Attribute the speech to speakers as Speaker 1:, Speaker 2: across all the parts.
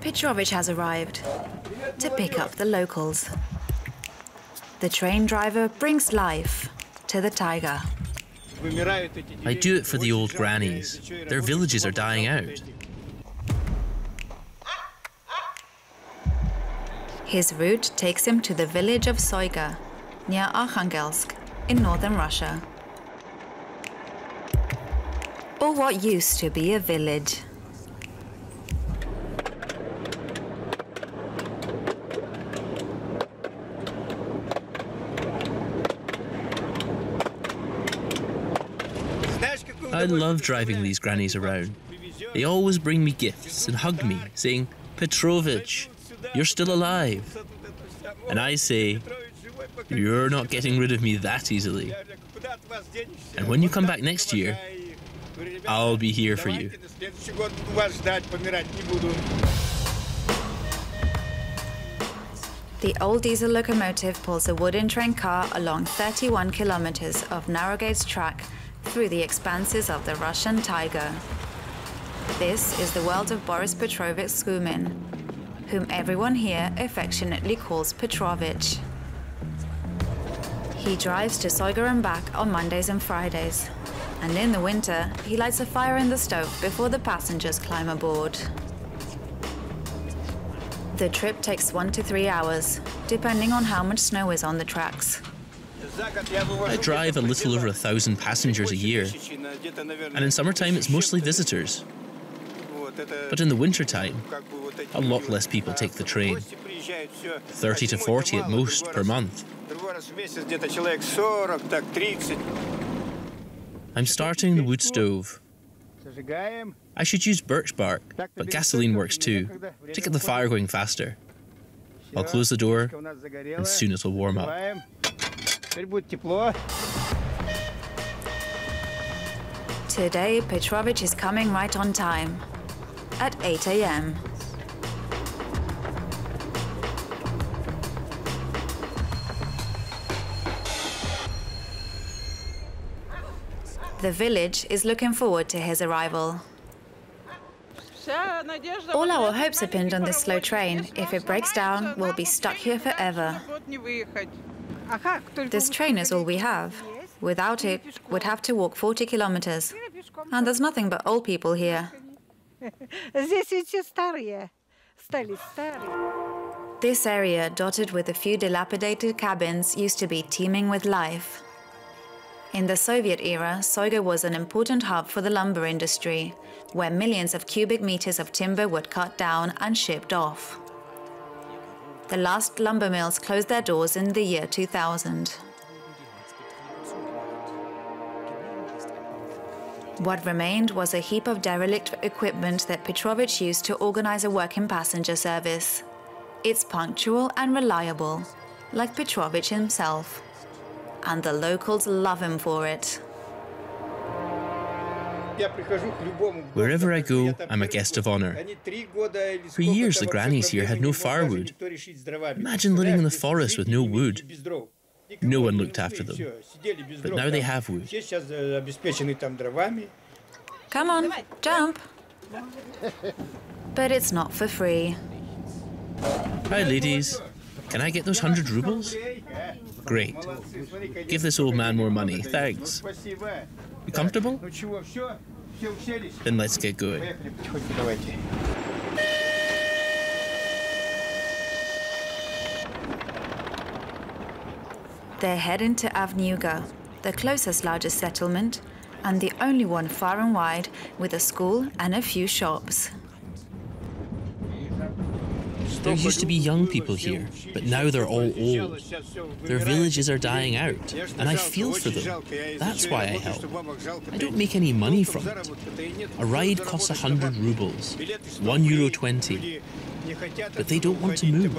Speaker 1: Petrovich has arrived to pick up the locals. The train driver brings life to the Taiga.
Speaker 2: I do it for the old grannies. Their villages are dying out.
Speaker 1: His route takes him to the village of Soyga, near Arkhangelsk, in northern Russia. Or what used to be a village.
Speaker 2: I love driving these grannies around. They always bring me gifts and hug me, saying, "Petrovich, you're still alive." And I say, "You're not getting rid of me that easily. And when you come back next year, I'll be here for you."
Speaker 1: The old diesel locomotive pulls a wooden train car along 31 kilometers of narrow gauge track through the expanses of the Russian Taiga. This is the world of Boris Petrovich Skumin, whom everyone here affectionately calls Petrovich. He drives to Soyga and back on Mondays and Fridays, and in the winter he lights a fire in the stove before the passengers climb aboard. The trip takes 1 to 3 hours, depending on how much snow is on the tracks.
Speaker 2: I drive a little over 1,000 passengers a year, and in summertime it's mostly visitors. But in the wintertime, a lot less people take the train. 30 to 40 at most per month. I'm starting the wood stove. I should use birch bark, but gasoline works too, to get the fire going faster. I'll close the door, and soon it'll warm up.
Speaker 1: Today, Petrovich is coming right on time, at 8 a.m. The village is looking forward to his arrival. All our hopes are pinned on this slow train. If it breaks down, we'll be stuck here forever. This train is all we have. Without it, we'd have to walk 40 kilometers. And there's nothing but old people here. This area, dotted with a few dilapidated cabins, used to be teeming with life. In the Soviet era, Soyga was an important hub for the lumber industry, where millions of cubic meters of timber were cut down and shipped off. The last lumber mills closed their doors in the year 2000. What remained was a heap of derelict equipment that Petrovich used to organize a working passenger service. It's punctual and reliable, like Petrovich himself. And the locals love him for it.
Speaker 2: Wherever I go, I'm a guest of honor. For years, the grannies here had no firewood. Imagine living in the forest with no wood. No one looked after them. But now they have wood.
Speaker 1: Come on, jump. But it's not for free.
Speaker 2: Hi, ladies. Can I get those 100 rubles? Great. Give this old man more money, thanks. You comfortable? Then let's get going.
Speaker 1: They're heading to Avnuga, the closest largest settlement, and the only one far and wide with a school and a few shops.
Speaker 2: There used to be young people here, but now they're all old. Their villages are dying out, and I feel for them. That's why I help. I don't make any money from it. A ride costs 100 rubles, €1.20, but they don't want to move.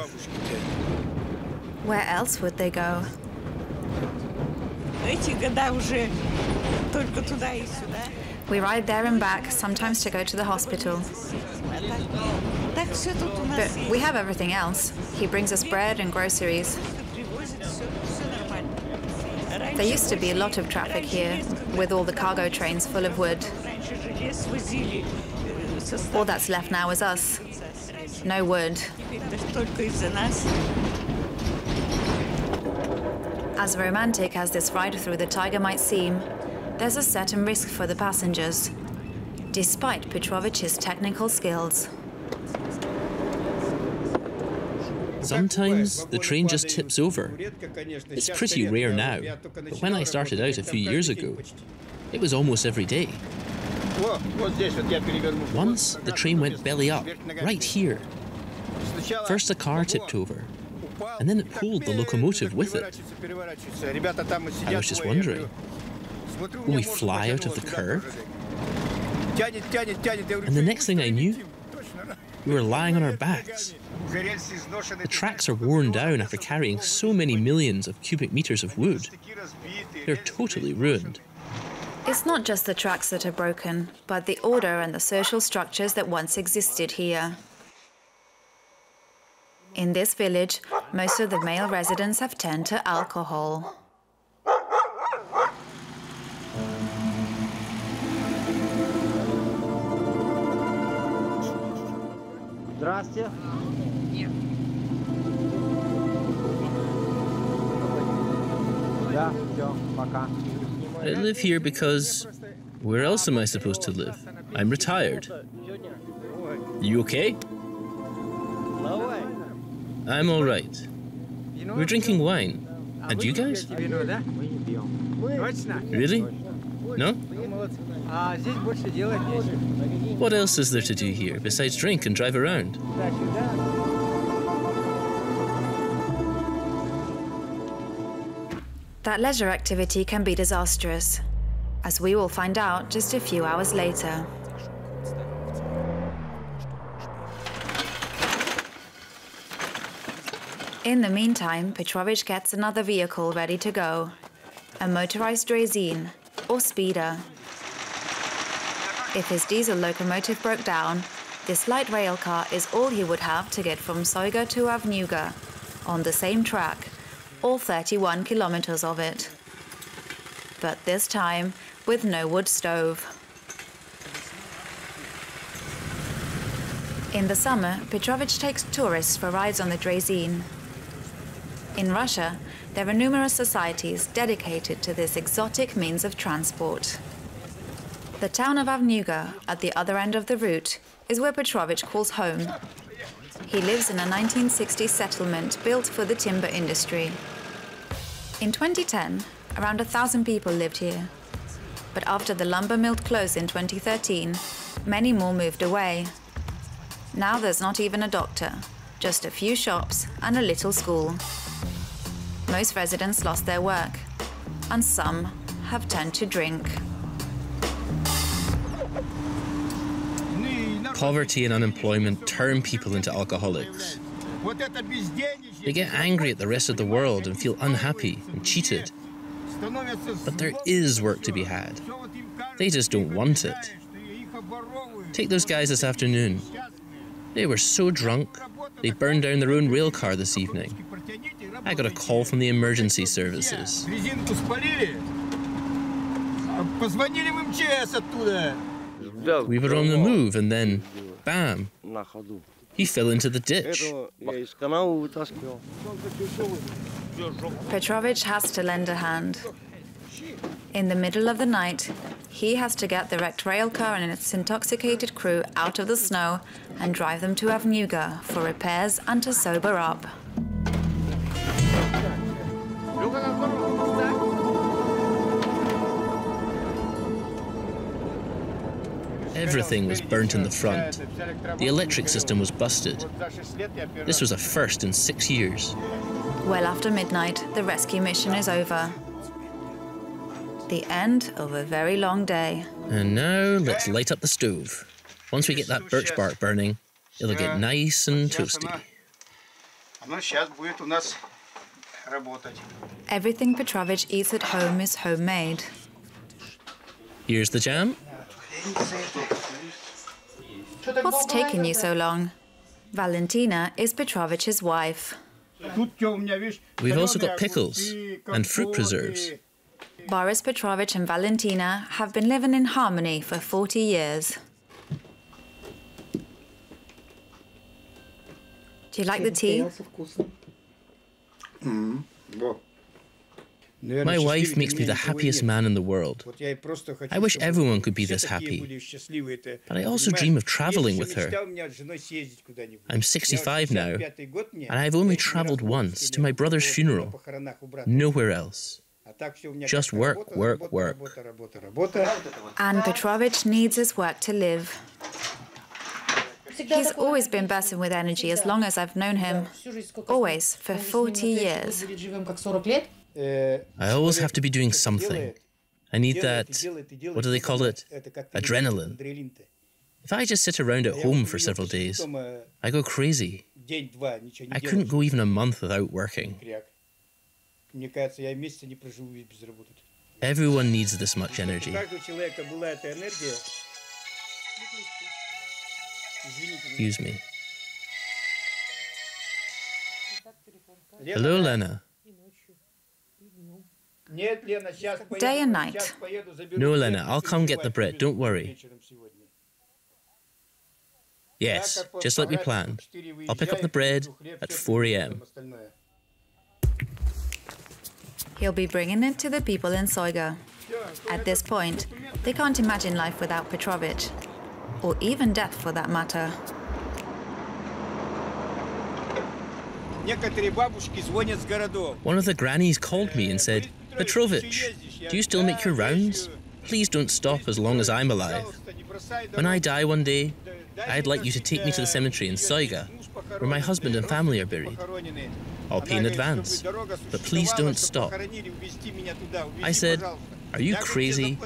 Speaker 1: Where else would they go? We ride there and back, sometimes to go to the hospital. But we have everything else. He brings us bread and groceries. There used to be a lot of traffic here, with all the cargo trains full of wood. All that's left now is us. No wood. As romantic as this ride through the Taiga might seem, there's a certain risk for the passengers, despite Petrovich's technical skills.
Speaker 2: Sometimes the train just tips over. It's pretty rare now, but when I started out a few years ago, it was almost every day. Once, the train went belly up, right here. First a car tipped over, and then it pulled the locomotive with it. I was just wondering, will we fly out of the curve? And the next thing I knew, we were lying on our backs. The tracks are worn down after carrying so many millions of cubic meters of wood. They're totally ruined.
Speaker 1: It's not just the tracks that are broken, but the order and the social structures that once existed here. In this village, most of the male residents have turned to alcohol.
Speaker 3: Здравствуйте. Да, все, пока.
Speaker 2: I live here because where else am I supposed to live? I'm retired. You okay? I'm all right. We're drinking wine. And you guys? Really? No? What else is there to do here besides drink and drive around?
Speaker 1: That leisure activity can be disastrous, as we will find out just a few hours later. In the meantime, Petrovich gets another vehicle ready to go, a motorized draisine, or speeder. If his diesel locomotive broke down, this light rail car is all he would have to get from Soyga to Avnuga, on the same track, all 31 kilometers of it. But this time, with no wood stove. In the summer, Petrovich takes tourists for rides on the draisine. In Russia, there are numerous societies dedicated to this exotic means of transport. The town of Avnuga, at the other end of the route, is where Petrovich calls home. He lives in a 1960s settlement built for the timber industry. In 2010, around 1,000 people lived here. But after the lumber mill closed in 2013, many more moved away. Now there's not even a doctor, just a few shops and a little school. Most residents lost their work, and some have turned to drink.
Speaker 2: Poverty and unemployment turn people into alcoholics. They get angry at the rest of the world and feel unhappy and cheated. But there is work to be had. They just don't want it. Take those guys this afternoon. They were so drunk, they burned down their own rail car this evening. I got a call from the emergency services. We were on the move and then, bam, he fell into the ditch.
Speaker 1: Petrovich has to lend a hand. In the middle of the night, he has to get the wrecked rail car and its intoxicated crew out of the snow and drive them to Avnuga for repairs and to sober up.
Speaker 2: Everything was burnt in the front. The electric system was busted. This was a first in 6 years.
Speaker 1: Well after midnight, the rescue mission is over. The end of a very long day.
Speaker 2: And now let's light up the stove. Once we get that birch bark burning, it'll get nice and toasty.
Speaker 1: Everything Petrovich eats at home is homemade.
Speaker 2: Here's the jam.
Speaker 1: What's taken you so long? Valentina is Petrovich's wife.
Speaker 2: We've also got pickles and fruit preserves.
Speaker 1: Boris Petrovich and Valentina have been living in harmony for 40 years. Do you like the tea?
Speaker 2: My wife makes me the happiest man in the world. I wish everyone could be this happy. But I also dream of traveling with her. I'm 65 now, and I've only traveled once, to my brother's funeral. Nowhere else. Just work, work, work.
Speaker 1: And Petrovich needs his work to live. He's always been bursting with energy as long as I've known him. Always, for 40 years.
Speaker 2: I always have to be doing something. I need that, what do they call it? Adrenaline. If I just sit around at home for several days, I go crazy. I couldn't go even a month without working. Everyone needs this much energy. Excuse me. Hello, Lena.
Speaker 1: Day and night.
Speaker 2: No, Lena, I'll come get the bread, don't worry. Yes, just like we planned. I'll pick up the bread at 4 a.m.
Speaker 1: He'll be bringing it to the people in Soyga. At this point, they can't imagine life without Petrovich, or even death for that matter.
Speaker 2: One of the grannies called me and said, "Petrovich, do you still make your rounds? Please don't stop as long as I'm alive. When I die one day, I'd like you to take me to the cemetery in Soyga, where my husband and family are buried. I'll pay in advance, but please don't stop." I said, "Are you crazy?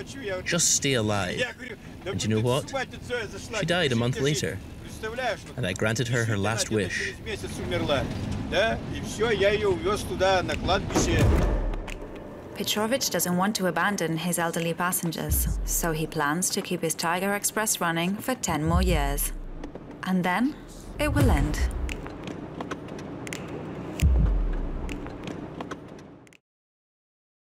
Speaker 2: Just stay alive." And you know what? She died a month later, and I granted her her last wish.
Speaker 1: Petrovich doesn't want to abandon his elderly passengers, so he plans to keep his Taiga Express running for 10 more years. And then it will end.